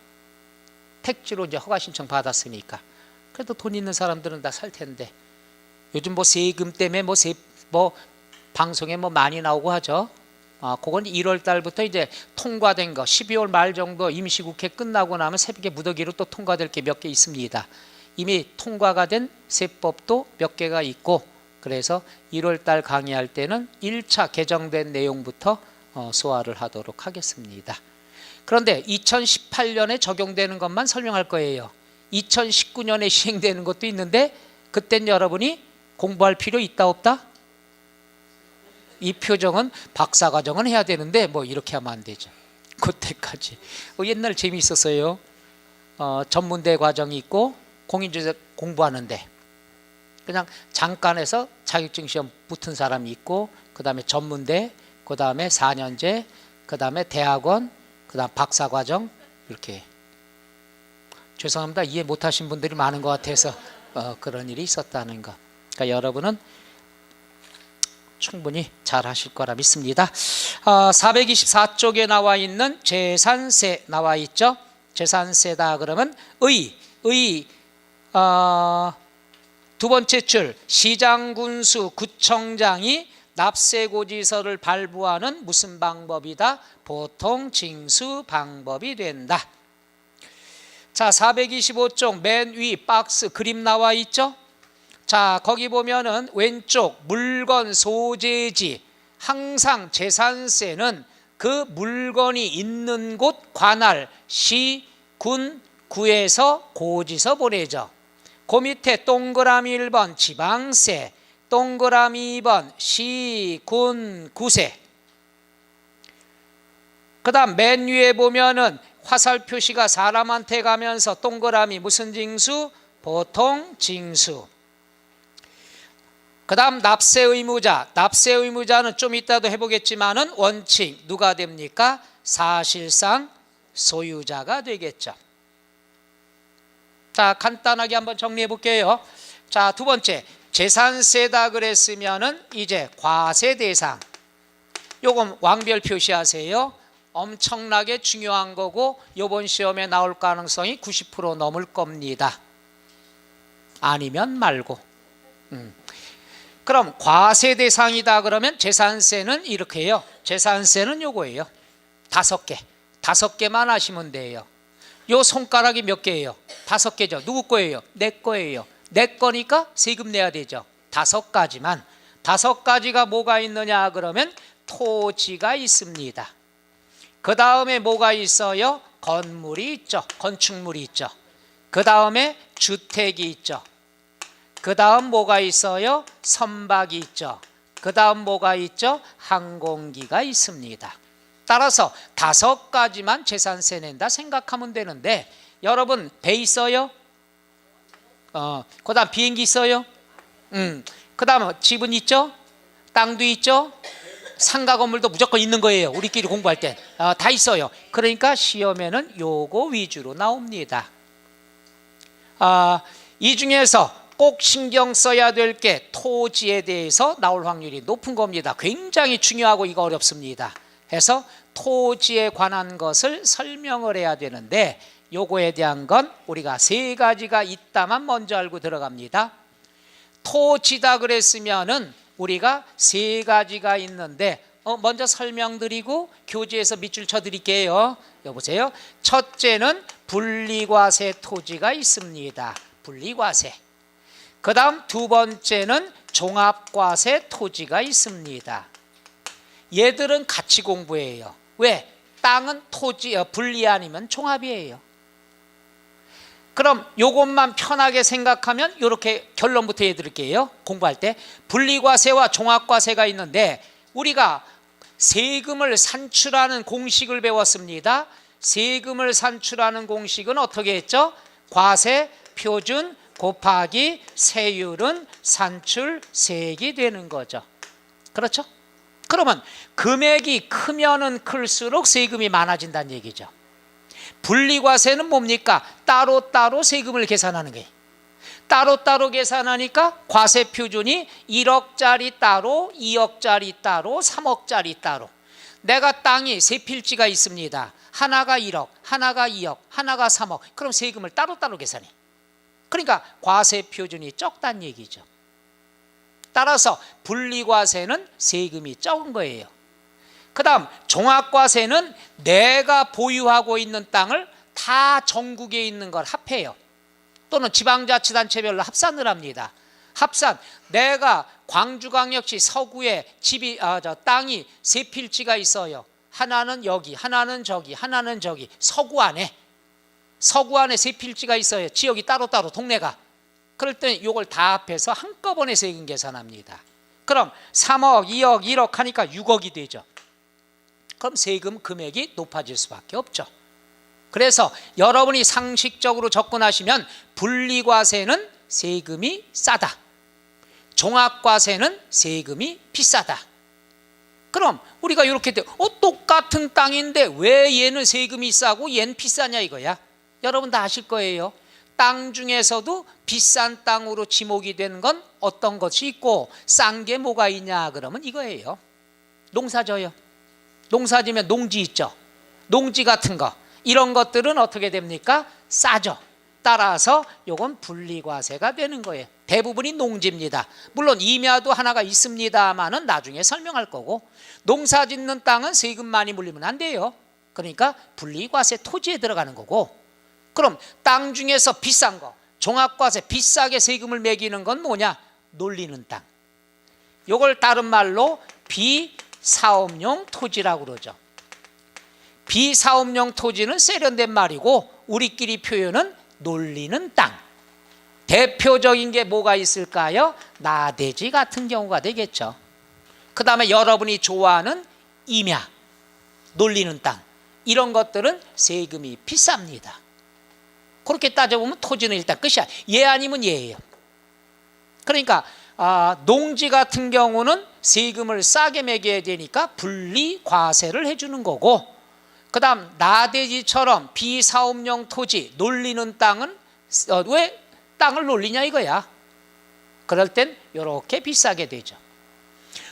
택지로 이제 허가 신청 받았으니까. 그래도 돈 있는 사람들은 다 살 텐데. 요즘 뭐 세금 때문에 뭐 방송에 뭐 많이 나오고 하죠. 그건 1월 달부터 이제 통과된 거 12월 말 정도 임시국회 끝나고 나면 새벽에 무더기로 또 통과될 게 몇 개 있습니다. 이미 통과가 된 세법도 몇 개가 있고 그래서 1월 달 강의할 때는 1차 개정된 내용부터 소화를 하도록 하겠습니다. 그런데 2018년에 적용되는 것만 설명할 거예요. 2019년에 시행되는 것도 있는데 그땐 여러분이 공부할 필요 있다 없다? 이 표정은 박사과정은 해야 되는데 뭐 이렇게 하면 안 되죠. 그때까지. 옛날 재미있었어요. 전문대 과정이 있고 공인중개사 공부하는데 그냥 잠깐해서 자격증 시험 붙은 사람이 있고 그 다음에 전문대, 그 다음에 4년제, 그 다음에 대학원, 그 다음 박사과정 이렇게. 죄송합니다. 이해 못하신 분들이 많은 것 같아서 그런 일이 있었다는 거. 그러니까 여러분은 충분히 잘 하실 거라 믿습니다. 424쪽에 나와 있는 재산세 나와 있죠. 재산세다 그러면 두 번째 줄 시장군수 구청장이 납세고지서를 발부하는 무슨 방법이다? 보통 징수 방법이 된다. 자, 425쪽 맨 위 박스 그림 나와 있죠. 자, 거기 보면은 왼쪽 물건 소재지 항상 재산세는 그 물건이 있는 곳 관할 시, 군, 구에서 고지서 보내죠. 그 밑에 동그라미 1번 지방세, 동그라미 2번 시, 군, 구세. 그 다음 맨 위에 보면은 화살 표시가 사람한테 가면서 동그라미 무슨 징수? 보통 징수. 그 다음 납세의무자. 납세의무자는 좀 이따도 해보겠지만은 원칙 누가 됩니까? 사실상 소유자가 되겠죠. 자, 간단하게 한번 정리해 볼게요. 자, 두 번째 재산세다 그랬으면은 이제 과세 대상. 요건 왕별 표시하세요. 엄청나게 중요한 거고 이번 시험에 나올 가능성이 90% 넘을 겁니다. 아니면 말고. 그럼 과세 대상이다 그러면 재산세는 이렇게 해요. 재산세는 요거예요. 5개. 5개만 하시면 돼요. 요 손가락이 몇 개예요? 5개죠. 누구 거예요? 내 거예요. 내 거니까 세금 내야 되죠. 5가지만. 5가지가 뭐가 있느냐 그러면 토지가 있습니다. 그 다음에 뭐가 있어요? 건물이 있죠. 건축물이 있죠. 그 다음에 주택이 있죠. 그 다음 뭐가 있어요? 선박이 있죠. 그 다음 뭐가 있죠? 항공기가 있습니다. 따라서 5가지만 재산세 낸다 생각하면 되는데 여러분 배 있어요? 그 다음 비행기 있어요? 그 다음 집은 있죠? 땅도 있죠? 상가 건물도 무조건 있는 거예요. 우리끼리 공부할 땐 다 있어요. 그러니까 시험에는 요거 위주로 나옵니다. 이 중에서 꼭 신경 써야 될 게 토지에 대해서 나올 확률이 높은 겁니다. 굉장히 중요하고 이거 어렵습니다. 해서 토지에 관한 것을 설명을 해야 되는데 요거에 대한 건 우리가 세 가지가 있다만 먼저 알고 들어갑니다. 토지다 그랬으면은 우리가 세 가지가 있는데 먼저 설명드리고 교재에서 밑줄 쳐드릴게요. 여보세요. 첫째는 분리과세 토지가 있습니다. 분리과세. 그 다음 두 번째는 종합과세 토지가 있습니다. 얘들은 같이 공부해요. 왜? 땅은 토지 분리 아니면 종합이에요. 그럼 요것만 편하게 생각하면 이렇게 결론부터 해드릴게요. 공부할 때 분리과세와 종합과세가 있는데 우리가 세금을 산출하는 공식을 배웠습니다. 세금을 산출하는 공식은 어떻게 했죠? 과세 표준 곱하기 세율은 산출세액이 되는 거죠. 그렇죠? 그러면 금액이 크면은 클수록 세금이 많아진다는 얘기죠. 분리과세는 뭡니까? 따로따로 세금을 계산하는 거예요. 따로따로 계산하니까 과세 표준이 1억짜리 따로, 2억짜리 따로, 3억짜리 따로. 내가 땅이 세 필지가 있습니다. 하나가 1억, 하나가 2억, 하나가 3억. 그럼 세금을 따로따로 계산해. 그러니까 과세 표준이 적다는 얘기죠. 따라서 분리과세는 세금이 적은 거예요. 그 다음 종합과세는 내가 보유하고 있는 땅을 다 전국에 있는 걸 합해요. 또는 지방자치단체별로 합산을 합니다. 합산. 내가 광주광역시 서구에 땅이 세 필지가 있어요. 하나는 여기, 하나는 저기, 하나는 저기. 서구 안에 세 필지가 있어요. 지역이 따로따로 동네가. 그럴 때 이걸 다 합해서 한꺼번에 세금 계산합니다. 그럼 3억, 2억, 1억 하니까 6억이 되죠. 그럼 세금 금액이 높아질 수밖에 없죠. 그래서 여러분이 상식적으로 접근하시면 분리과세는 세금이 싸다. 종합과세는 세금이 비싸다. 그럼 우리가 이렇게 똑같은 땅인데 왜 얘는 세금이 싸고 얘는 비싸냐 이거야. 여러분 다 아실 거예요. 땅 중에서도 비싼 땅으로 지목이 된 건 어떤 것이 있고 싼 게 뭐가 있냐 그러면 이거예요. 농사져요. 농사지면 농지 있죠. 농지 같은 거 이런 것들은 어떻게 됩니까? 싸죠. 따라서 요건 분리과세가 되는 거예요. 대부분이 농지입니다. 물론 임야도 하나가 있습니다만은 나중에 설명할 거고 농사 짓는 땅은 세금 많이 물리면 안 돼요. 그러니까 분리과세 토지에 들어가는 거고 그럼 땅 중에서 비싼 거 종합과세 비싸게 세금을 매기는 건 뭐냐? 놀리는 땅. 요걸 다른 말로 비사업용 토지라고 그러죠. 비사업용 토지는 세련된 말이고 우리끼리 표현은 놀리는 땅. 대표적인 게 뭐가 있을까요? 나대지 같은 경우가 되겠죠. 그 다음에 여러분이 좋아하는 임야, 놀리는 땅 이런 것들은 세금이 비쌉니다. 그렇게 따져보면 토지는 일단 끝이야. 얘 아니면 얘예요. 그러니까 농지 같은 경우는 세금을 싸게 매겨야 되니까 분리과세를 해주는 거고 그 다음 나대지처럼 비사업용 토지 놀리는 땅은 왜 땅을 놀리냐 이거야. 그럴 땐 이렇게 비싸게 되죠.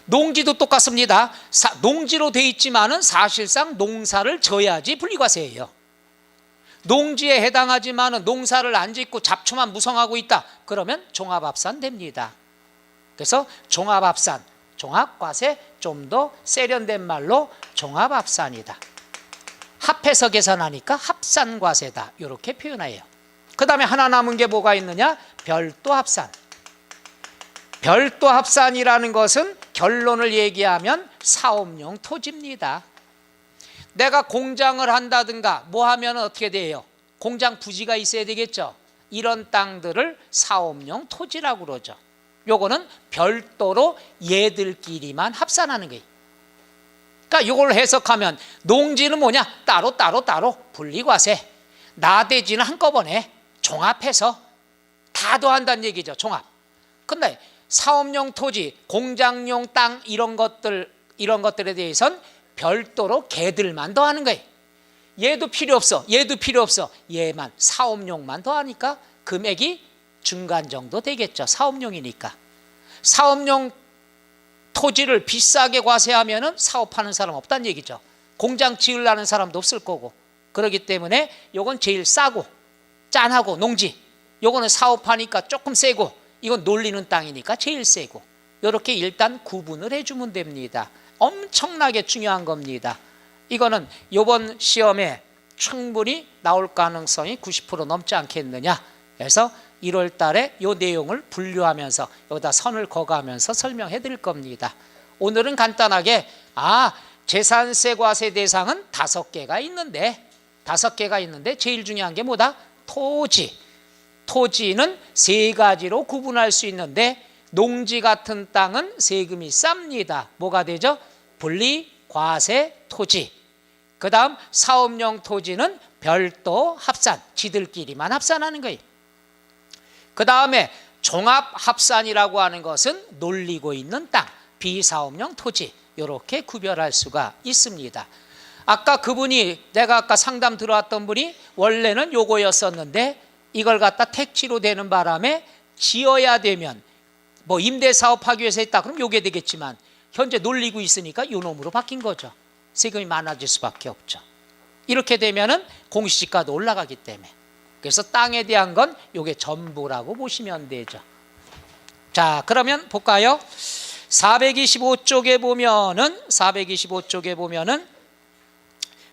농지도 똑같습니다. 농지로 돼 있지만은 사실상 농사를 져야지 분리과세예요. 농지에 해당하지만은 농사를 안 짓고 잡초만 무성하고 있다. 그러면 종합합산 됩니다. 그래서 종합합산, 종합과세 좀 더 세련된 말로 종합합산이다. 합해서 계산하니까 합산과세다. 이렇게 표현해요. 그 다음에 하나 남은 게 뭐가 있느냐? 별도합산. 별도합산이라는 것은 결론을 얘기하면 사업용 토지입니다. 내가 공장을 한다든가 뭐 하면 어떻게 돼요? 공장 부지가 있어야 되겠죠. 이런 땅들을 사업용 토지라고 그러죠. 요거는 별도로 얘들끼리만 합산하는 거예요. 그러니까 이걸 해석하면 농지는 뭐냐? 따로 분리과세. 나대지는 한꺼번에 종합해서 다 더한다는 얘기죠. 종합. 근데 사업용 토지, 공장용 땅 이런 것들에 대해서는 별도로 걔들만 더하는 거예요. 얘도 필요 없어. 얘도 필요 없어. 얘만 사업용만 더하니까 금액이 중간 정도 되겠죠. 사업용이니까. 사업용 토지를 비싸게 과세하면은 사업하는 사람 없다는 얘기죠. 공장 지으려는 사람도 없을 거고. 그렇기 때문에 요건 제일 싸고 짠하고 농지, 요거는 사업하니까 조금 세고, 이건 놀리는 땅이니까 제일 세고, 이렇게 일단 구분을 해주면 됩니다. 엄청나게 중요한 겁니다. 이거는 이번 시험에 충분히 나올 가능성이 90% 넘지 않겠느냐. 그래서 1월 달에 이 내용을 분류하면서 여기다 선을 그어가면서 설명해 드릴 겁니다. 오늘은 간단하게 재산세 과세 대상은 5개가 있는데 제일 중요한 게 뭐다? 토지. 토지는 3가지로 구분할 수 있는데, 농지 같은 땅은 세금이 쌉니다. 뭐가 되죠? 분리 과세 토지. 그 다음 사업용 토지는 별도 합산, 지들끼리만 합산하는 거예요. 그 다음에 종합 합산이라고 하는 것은 놀리고 있는 땅, 비사업용 토지, 이렇게 구별할 수가 있습니다. 아까 그분이, 내가 아까 상담 들어왔던 분이 원래는 요거였었는데 이걸 갖다 택지로 되는 바람에 지어야 되면 뭐 임대사업하기 위해서 했다 그럼 요게 되겠지만, 현재 놀리고 있으니까 요 놈으로 바뀐 거죠. 세금이 많아질 수밖에 없죠. 이렇게 되면은 공시지가도 올라가기 때문에. 그래서 땅에 대한 건 요게 전부라고 보시면 되죠. 자, 그러면 볼까요? 425쪽에 보면은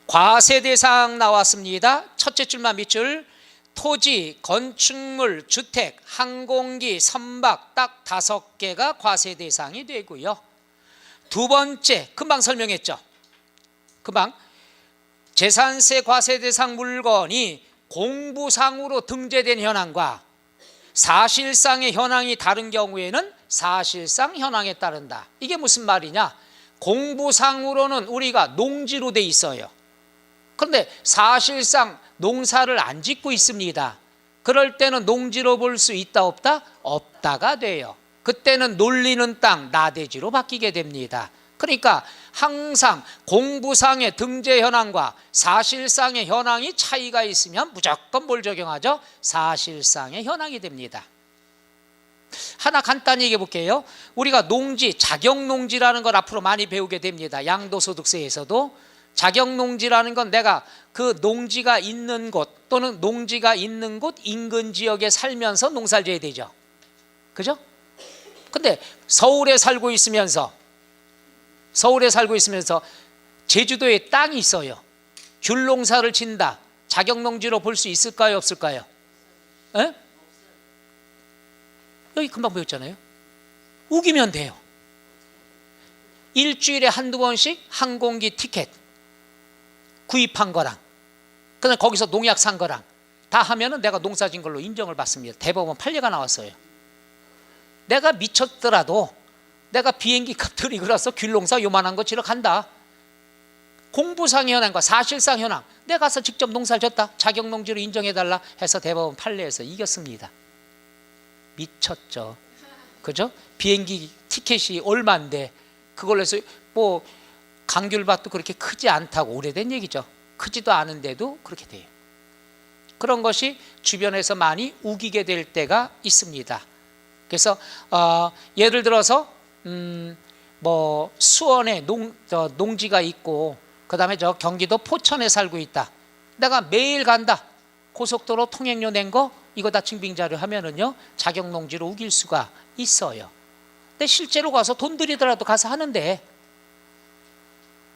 과세 대상 나왔습니다. 첫째 줄만 밑줄. 토지, 건축물, 주택, 항공기, 선박 딱 5개가 과세 대상이 되고요. 두 번째, 금방 설명했죠. 금방 재산세 과세 대상 물건이 공부상으로 등재된 현황과 사실상의 현황이 다른 경우에는 사실상 현황에 따른다. 이게 무슨 말이냐? 공부상으로는 우리가 농지로 돼 있어요. 그런데 사실상 농사를 안 짓고 있습니다. 그럴 때는 농지로 볼 수 있다 없다? 없다가 돼요. 그때는 놀리는 땅, 나대지로 바뀌게 됩니다. 그러니까 항상 공부상의 등재 현황과 사실상의 현황이 차이가 있으면 무조건 뭘 적용하죠? 사실상의 현황이 됩니다. 하나 간단히 얘기해 볼게요. 우리가 농지, 자격농지라는 걸 앞으로 많이 배우게 됩니다. 양도소득세에서도. 자격농지라는 건 내가 그 농지가 있는 곳 또는 농지가 있는 곳 인근 지역에 살면서 농사를 지어야 되죠. 그죠? 근데 서울에 살고 있으면서 제주도에 땅이 있어요. 귤농사를 진다. 자격농지로 볼 수 있을까요? 없을까요? 에? 여기 금방 배웠잖아요. 우기면 돼요. 일주일에 한두 번씩 항공기 티켓 구입한 거랑, 그다음에 거기서 농약 산 거랑 다 하면은 내가 농사진 걸로 인정을 받습니다. 대법원 판례가 나왔어요. 내가 미쳤더라도 내가 비행기 값 들이고 나서 귤농사 요만한 거 지러 간다. 공부상의 현황과 사실상 현황, 내가 가서 직접 농사를 졌다. 자격농지로 인정해달라 해서 대법원 판례에서 이겼습니다. 미쳤죠. 그죠? 비행기 티켓이 얼마인데 그걸로 해서 뭐 강귤밭도 그렇게 크지 않다고, 오래된 얘기죠. 크지도 않은데도 그렇게 돼요. 그런 것이 주변에서 많이 우기게 될 때가 있습니다. 그래서 예를 들어서 뭐 수원에 농지가 있고 그다음에 저 경기도 포천에 살고 있다. 내가 매일 간다. 고속도로 통행료 낸 거 이거 다 증빙자료 하면은요 자격농지로 우길 수가 있어요. 근데 실제로 가서 돈 들이더라도 가서 하는데,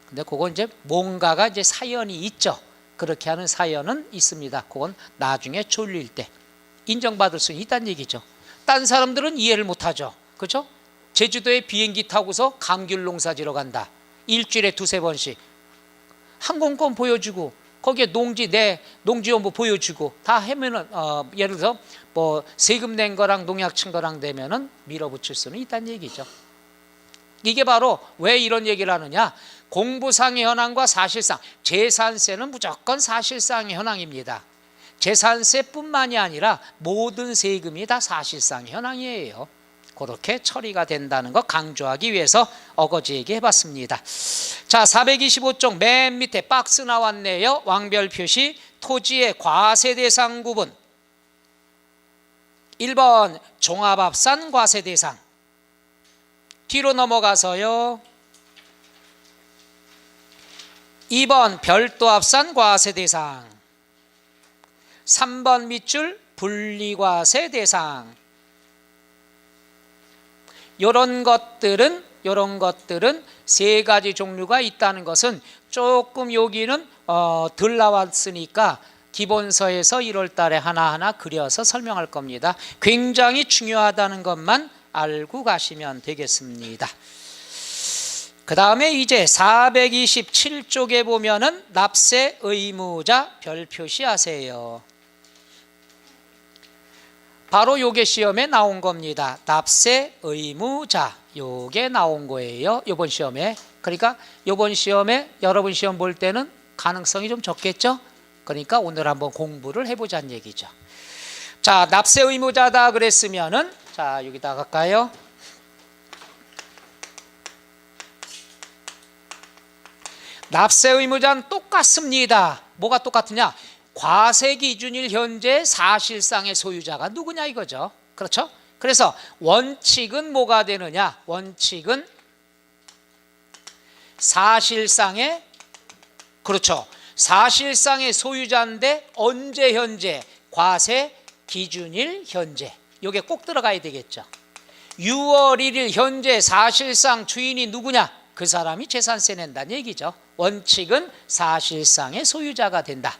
근데 그건 이제 뭔가가 이제 사연이 있죠. 그렇게 하는 사연은 있습니다. 그건 나중에 졸릴 때 인정받을 수 있다는 얘기죠. 딴 사람들은 이해를 못하죠. 그렇죠? 제주도에 비행기 타고서 감귤 농사지러 간다. 일주일에 2-3번씩 항공권 보여주고 거기에 내 농지원부 보여주고 다 하면은 예를 들어서 뭐 세금 낸 거랑 농약 친 거랑 되면은 밀어붙일 수는 있다는 얘기죠. 이게 바로 왜 이런 얘기를 하느냐? 공부상의 현황과 사실상, 재산세는 무조건 사실상의 현황입니다. 재산세뿐만이 아니라 모든 세금이 다 사실상의 현황이에요. 그렇게 처리가 된다는 거 강조하기 위해서 어거지 얘기해봤습니다. 자, 425쪽 맨 밑에 박스 나왔네요. 왕별 표시, 토지의 과세 대상 구분. 1번 종합합산 과세 대상, 뒤로 넘어가서요. 2번 별도 합산 과세 대상, 3번 밑줄 분리과세 대상. 이런 것들은 세 가지 종류가 있다는 것은 조금 여기는 덜 나왔으니까 기본서에서 1월 달에 하나하나 그려서 설명할 겁니다. 굉장히 중요하다는 것만 알고 가시면 되겠습니다. 그 다음에 이제 427쪽에 보면은 납세 의무자 별 표시하세요. 바로 요게 시험에 나온 겁니다. 납세 의무자, 요게 나온 거예요, 요번 시험에. 그러니까 요번 시험에 여러분 시험 볼 때는 가능성이 좀 적겠죠. 그러니까 오늘 한번 공부를 해보자는 얘기죠. 자, 납세 의무자다 그랬으면은, 자, 여기다 갈까요? 납세 의무자는 똑같습니다. 뭐가 똑같으냐? 과세 기준일 현재 사실상의 소유자가 누구냐 이거죠. 그렇죠? 그래서 원칙은 뭐가 되느냐? 원칙은 사실상의, 그렇죠, 사실상의 소유자인데 언제 현재? 과세 기준일 현재. 이게 꼭 들어가야 되겠죠. 6월 1일 현재 사실상 주인이 누구냐? 그 사람이 재산세 낸다는 얘기죠. 원칙은 사실상의 소유자가 된다.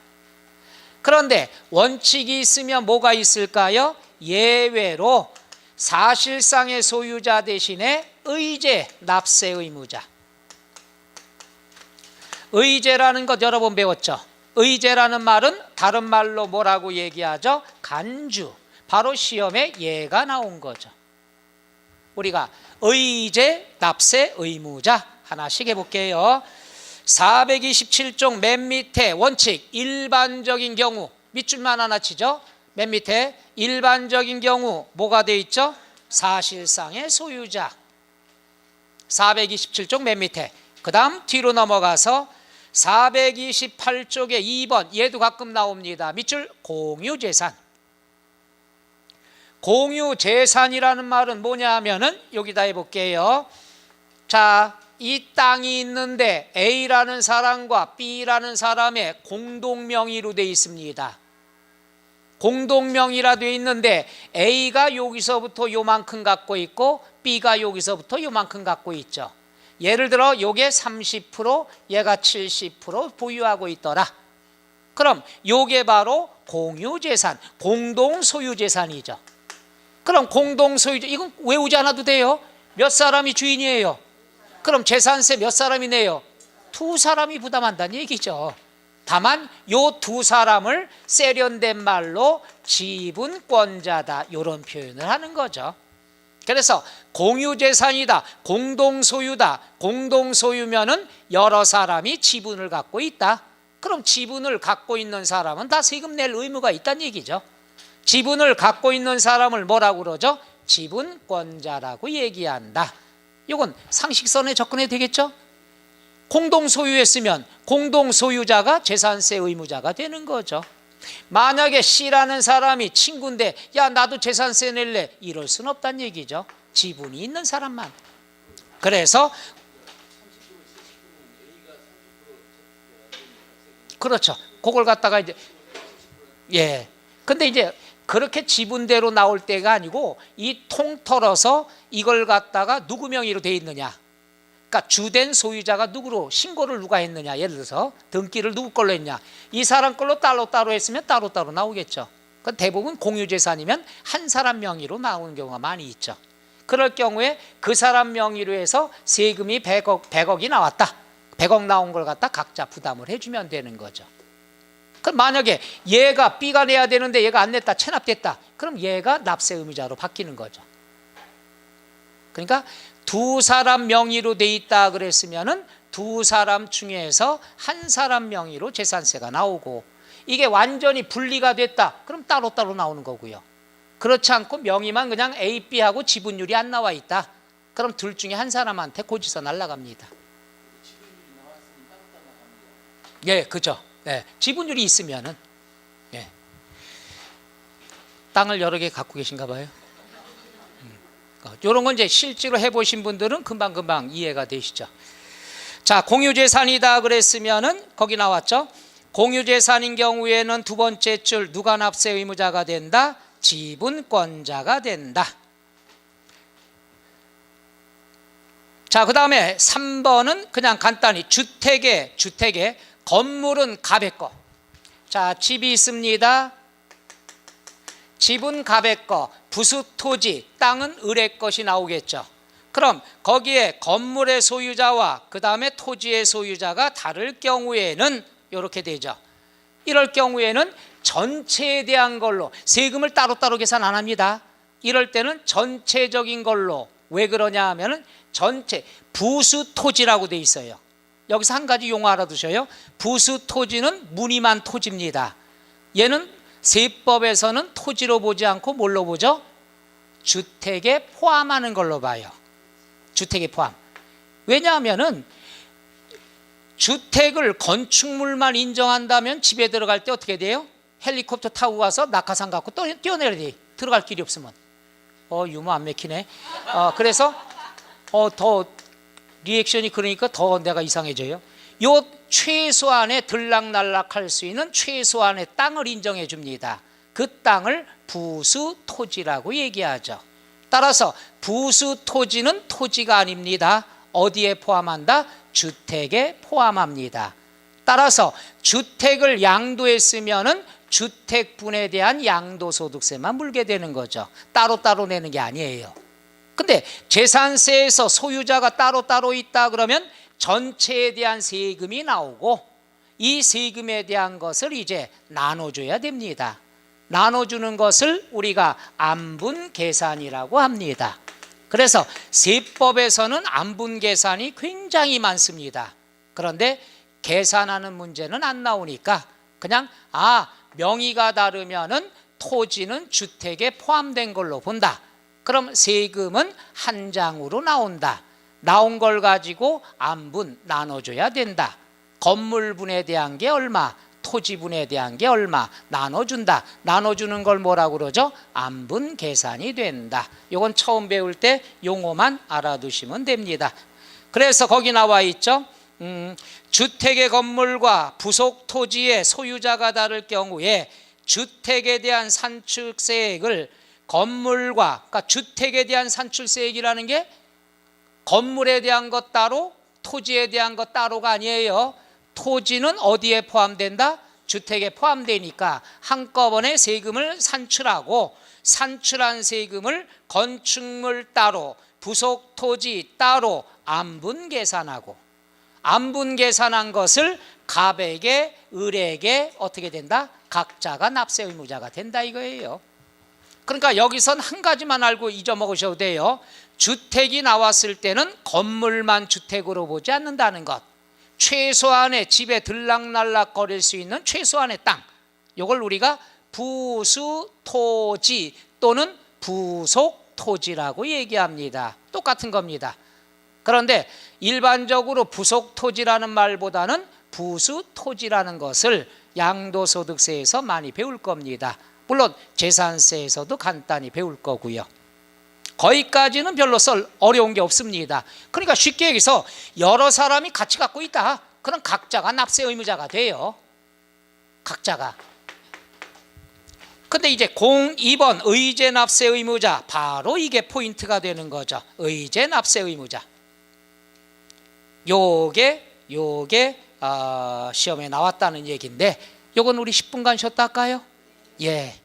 그런데 원칙이 있으면 뭐가 있을까요? 예외로 사실상의 소유자 대신에 의제, 납세 의무자. 의제라는 것 여러 번 배웠죠. 의제라는 말은 다른 말로 뭐라고 얘기하죠? 간주. 바로 시험에 얘가 나온 거죠. 우리가 의제, 납세 의무자 하나씩 해볼게요. 427쪽 맨 밑에 원칙, 일반적인 경우, 밑줄만 하나 치죠. 맨 밑에 일반적인 경우 뭐가 돼 있죠? 사실상의 소유자. 427쪽 맨 밑에. 그 다음 뒤로 넘어가서 428쪽에 2번, 얘도 가끔 나옵니다. 밑줄 공유재산. 공유재산이라는 말은 뭐냐 하면은 여기다 해볼게요. 자, 이 땅이 있는데 A라는 사람과 B라는 사람의 공동명의로 되어 있습니다. 공동명의라 되어 있는데 A가 여기서부터 요만큼 갖고 있고 B가 여기서부터 요만큼 갖고 있죠. 예를 들어 요게 30%, 얘가 70% 보유하고 있더라. 그럼 요게 바로 공유재산, 공동소유재산이죠. 그럼 공동소유재, 이건 외우지 않아도 돼요. 몇 사람이 주인이에요? 그럼 재산세 몇 사람이 내요? 두 사람이 부담한다는 얘기죠. 다만 요 두 사람을 세련된 말로 지분권자다, 이런 표현을 하는 거죠. 그래서 공유재산이다, 공동소유다. 공동소유면은 여러 사람이 지분을 갖고 있다. 그럼 지분을 갖고 있는 사람은 다 세금 낼 의무가 있다는 얘기죠. 지분을 갖고 있는 사람을 뭐라고 그러죠? 지분권자라고 얘기한다. 이건 상식선에 접근해도 되겠죠? 공동소유했으면 공동소유자가 재산세 의무자가 되는 거죠. 만약에 C라는 사람이 친구인데 야 나도 재산세 낼래, 이럴 수는 없다는 얘기죠. 지분이 있는 사람만. 그래서 그렇죠. 그걸 갖다가 이제 예. 근데 이제 그렇게 지분대로 나올 때가 아니고 이 통틀어서 이걸 갖다가 누구 명의로 돼 있느냐, 그러니까 주된 소유자가 누구로, 신고를 누가 했느냐, 예를 들어서 등기를 누구 걸로 했냐, 이 사람 걸로 따로 했으면 따로 나오겠죠. 대부분 공유재산이면 한 사람 명의로 나오는 경우가 많이 있죠. 그럴 경우에 그 사람 명의로 해서 세금이 100억이 나왔다. 100억 나온 걸 갖다 각자 부담을 해주면 되는 거죠. 그럼 만약에 얘가 B가 내야 되는데 얘가 안 냈다, 체납됐다. 그럼 얘가 납세 의무자로 바뀌는 거죠. 그러니까 두 사람 명의로 돼 있다 그랬으면은 두 사람 중에서 한 사람 명의로 재산세가 나오고, 이게 완전히 분리가 됐다. 그럼 따로 나오는 거고요. 그렇지 않고 명의만 그냥 A, B하고 지분율이 안 나와 있다. 그럼 둘 중에 한 사람한테 고지서 날라갑니다. 예, 그죠. 네, 지분율이 있으면은. 예. 땅을 여러 개 갖고 계신가 봐요. 이런 건 이제 실제로 해보신 분들은 금방금방 이해가 되시죠. 자, 공유재산이다 그랬으면은 거기 나왔죠. 공유재산인 경우에는 두 번째 줄 누가 납세 의무자가 된다? 지분권자가 된다. 자, 그 다음에 3번은 그냥 간단히 주택에 건물은 갑의 거. 자, 집이 있습니다. 집은 갑의 거, 부수 토지, 땅은 을의 것이 나오겠죠. 그럼 거기에 건물의 소유자와 그 다음에 토지의 소유자가 다를 경우에는 이렇게 되죠. 이럴 경우에는 전체에 대한 걸로 세금을 따로따로 계산 안 합니다. 이럴 때는 전체적인 걸로, 왜 그러냐 하면은 전체 부수 토지라고 돼 있어요. 여기서 한 가지 용어 알아두셔요. 부수 토지는 무늬만 토지입니다. 얘는 세법에서는 토지로 보지 않고 뭘로 보죠? 주택에 포함하는 걸로 봐요. 주택에 포함. 왜냐하면은 주택을 건축물만 인정한다면 집에 들어갈 때 어떻게 돼요? 헬리콥터 타고 가서 낙하산 갖고 뛰어내려야 돼. 들어갈 길이 없으면. 유머 안 맥히네. 그래서 더 리액션이 그러니까 더 내가 이상해져요. 요 최소한의 들락날락할 수 있는 최소한의 땅을 인정해 줍니다. 그 땅을 부수 토지라고 얘기하죠. 따라서 부수 토지는 토지가 아닙니다. 어디에 포함한다? 주택에 포함합니다. 따라서 주택을 양도했으면은 주택분에 대한 양도소득세만 물게 되는 거죠. 따로따로 내는 게 아니에요. 근데 재산세에서 소유자가 따로따로 있다 그러면 전체에 대한 세금이 나오고 이 세금에 대한 것을 이제 나눠줘야 됩니다. 나눠주는 것을 우리가 안분계산이라고 합니다. 그래서 세법에서는 안분계산이 굉장히 많습니다. 그런데 계산하는 문제는 안 나오니까 그냥 명의가 다르면은 토지는 주택에 포함된 걸로 본다. 그럼 세금은 한 장으로 나온다. 나온 걸 가지고 안분 나눠줘야 된다. 건물분에 대한 게 얼마, 토지분에 대한 게 얼마 나눠준다. 나눠주는 걸 뭐라고 그러죠? 안분 계산이 된다. 이건 처음 배울 때 용어만 알아두시면 됩니다. 그래서 거기 나와 있죠. 주택의 건물과 부속 토지의 소유자가 다를 경우에 주택에 대한 산출세액을 건물과, 그러니까 주택에 대한 산출세액이라는 게 건물에 대한 것 따로 토지에 대한 것 따로가 아니에요. 토지는 어디에 포함된다? 주택에 포함되니까 한꺼번에 세금을 산출하고 산출한 세금을 건축물 따로 부속 토지 따로 안분 계산하고 안분 계산한 것을 갑에게 을에게 어떻게 된다? 각자가 납세 의무자가 된다 이거예요. 그러니까 여기선 한 가지만 알고 잊어먹으셔도 돼요. 주택이 나왔을 때는 건물만 주택으로 보지 않는다는 것. 최소한의 집에 들락날락 거릴 수 있는 최소한의 땅, 이걸 우리가 부수토지 또는 부속토지라고 얘기합니다. 똑같은 겁니다. 그런데 일반적으로 부속토지라는 말보다는 부수토지라는 것을 양도소득세에서 많이 배울 겁니다. 물론 재산세에서도 간단히 배울 거고요. 거기까지는 별로 어려운 게 없습니다. 그러니까 쉽게 얘기해서 여러 사람이 같이 갖고 있다. 그럼 각자가 납세 의무자가 돼요. 각자가. 근데 이제 02번 의제 납세 의무자, 바로 이게 포인트가 되는 거죠. 의제 납세 의무자. 요게 시험에 나왔다는 얘기인데 요건 우리 10분간 쉬었다 할까요? 예.